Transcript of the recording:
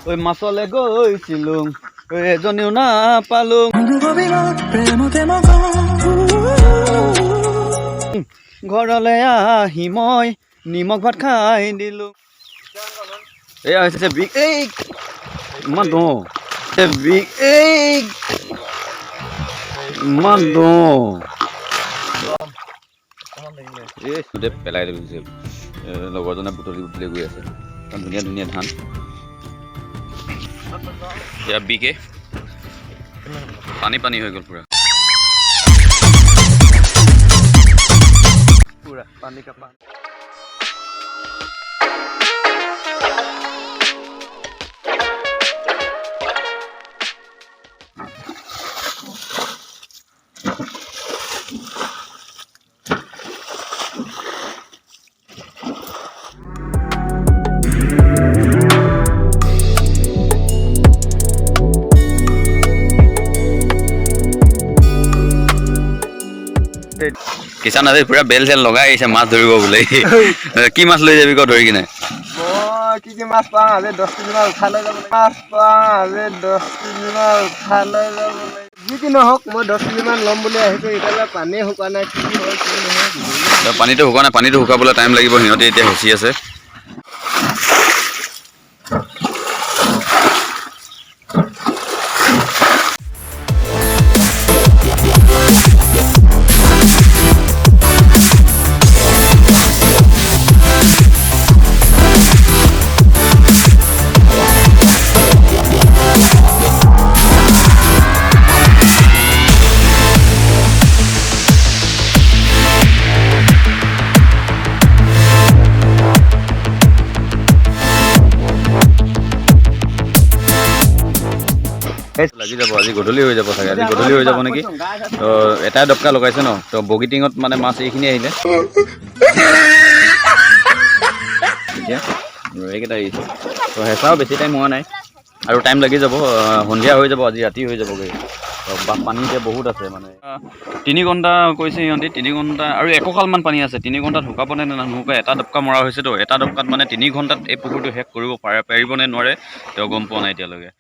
ঐ মাছলে গৈছিলো এজনীও নাপালো ঘৰলে আহি মই নিমখ ভাত খাই দিলো এয়া হৈছে বিগ এই ইমান দো বিগ এই ইমান দো পেলাই দিছিল লগৰজনে বুটলি বুটলি গৈ আছে ধুনীয়া ধুনীয়া ধান এয়া বিকে পানী পানী হৈ গ'ল পুৰা পুৰা পানী কাপা কিষাণ আজি পুৰা বেল চেল লগাই আহিছে মাছ ধৰিব বোলে কি মাছ লৈ যাবি ক ধৰি কিনে কি মাছ পাওঁ আজি 10 কেজি মান উঠাই লৈ যাব মাছ পাওঁ আজি 10 কেজি মান উঠাই লৈ যাব যি কি নহওক মই 10 কেজি মান ল'ম বুলি আহিছোঁ এতিয়ালৈ পানী শুকা নাই কি হয় কি নহয় পানীটো শুকা নাই পানীটো শুকাবলৈ টাইম লাগিব সিহঁতে এতিয়া হেঁচি আছে লাগি যাব আজি গধূলি হৈ যাব চাগে আজি গধূলি হৈ যাব নেকি তো এটাই দপকা লগাইছে ন তো বগিটিঙত মানে মাছ এইখিনি আহিলে এইকেইটা আহিছে তো হেঁচাও বেছি টাইম হোৱা নাই আৰু টাইম লাগি যাব সন্ধিয়া হৈ যাব আজি ৰাতি হৈ যাবগৈ পানী এতিয়া বহুত আছে মানে 3 ঘণ্টা কৈছে সিহঁতে 3 ঘণ্টা আৰু এককালমান পানী আছে 3 ঘণ্টাত শুকাব নে নুশুকাই এটা দপকা মৰা হৈছেতো এটা দপকাত মানে 3 ঘণ্টাত এই পুখুৰীটো শেষ কৰিব পাৰিব নে নোৱাৰে তেওঁ গম পোৱা নাই এতিয়ালৈকে